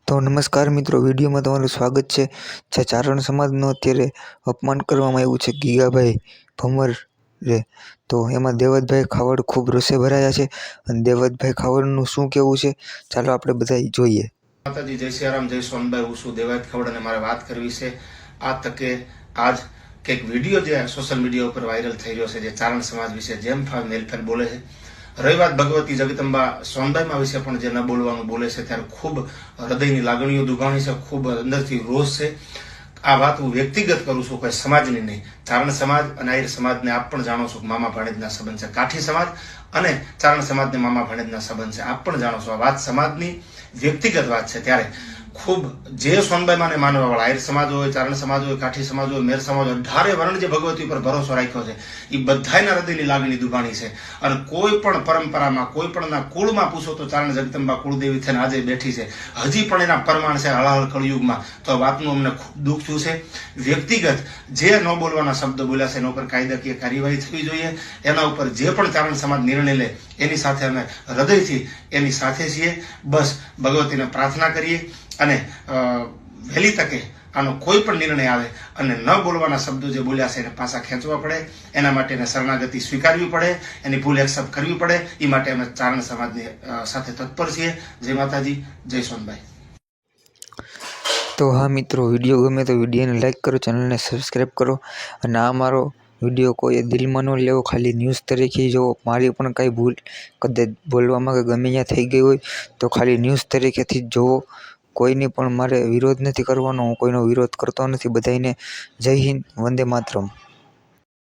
તો નમસ્કાર મિત્રો, વિડીયોમાં તમારું સ્વાગત છે। જે ચારણ સમાજનું અત્યારે અપમાન કરવામાં આવ્યું છે ગીગાભાઈ ભમરે, તો એમાં દેવતભાઈ ખાવડ ખૂબ રોષે ભરાયા છે અને દેવતભાઈ ખાવડનું શું કહેવું છે ચાલો આપણે બધા જોઈએ। માતાજી, જય સિયારામ, જય સોનભાઈ। હું છું દેવાયત ખાવડ અને મારે વાત કરવી છે આ તકે આજ કંઈક વિડીયો જે સોશિયલ મીડિયા ઉપર વાયરલ થઈ રહ્યો છે, જે ચારણ સમાજ વિશે જેમ ફાવે મેલફેર બોલે છે। રહી વાત ભગવતી જગદંબા સોનભાઈમાં વિશે પણ જે ન બોલવાનું બોલે છે, ત્યારે ખૂબ હૃદયની લાગણીઓ દુભાણી છે, ખૂબ અંદરથી રોષ છે। આ વાત હું વ્યક્તિગત કરું છું, કોઈ સમાજની નહીં। ચારણ સમાજ અને આહિર સમાજને આપ પણ જાણો છો કે મામા ભાણેજના સંબંધ છે। કાઠી સમાજ અને ચારણ સમાજને મામા ભાણેજના સંબંધ છે, આપ પણ જાણો છો। આ વાત સમાજની વ્યક્તિગત વાત છે, ત્યારે ખૂબ જે સોનભાઈમાને માનવા વાળા આહિર સમાજ હોય, ચારણ સમાજ હોય, કાઠી સમાજ હોય, મેર સમાજ હોય, 18 વર્ણ જે ભગવતી ઉપર ભરોસો રાખ્યો છે, એ બધાના હૃદયની લાગણી દુભાણી છે। અને કોઈ પણ પરંપરામાં, કોઈ પણના કુળમાં પૂછો તો ચારણ જગદંબા કુળદેવી થઈને આજે બેઠી છે, હજી પણ એના પ્રમાણ છે હળહળ કળયુગમાં। તો આ વાતનું અમને ખૂબ દુઃખ થયું છે। વ્યક્તિગત જે ન બોલવાના શબ્દ બોલ્યા છે એના ઉપર કાયદાકીય કાર્યવાહી થવી જોઈએ। એના ઉપર જે પણ ચારણ સમાજ નિર્ણય લે એની સાથે અમે હૃદયથી એની સાથે છીએ। બસ ભગવતીને પ્રાર્થના કરીએ અને વહેલી તકે આનો કોઈ પણ નિર્ણય આવે અને ન બોલવાના શબ્દો જે બોલ્યા છે એને પાછા ખેંચવા પડે, એના માટે એને શરણાગતિ સ્વીકારવી પડે, એની ભૂલ એક્સેપ્ટ કરવી પડે। એ માટે અમે ચારણ સમાજની સાથે તત્પર છીએ। જય માતાજી, જય સોનભાઈ। તો હા મિત્રો, વિડીયો ગમે તો વિડીયોને લાઈક કરો, ચેનલને સબસ્ક્રાઈબ કરો અને આ મારો વિડીયો કોઈ દિલમાં ન લેવો, ખાલી ન્યૂઝ તરીકે જોવો। મારી પણ કાંઈ ભૂલ કદાચ બોલવામાં કે ગમે ત્યાં થઈ ગઈ હોય તો ખાલી ન્યૂઝ તરીકેથી જ જોવો। કોઈની પણ મારે વિરોધ નથી કરવાનો, હું કોઈનો વિરોધ કરતો નથી। બધાને જય હિન્દ, વંદે માતરમ।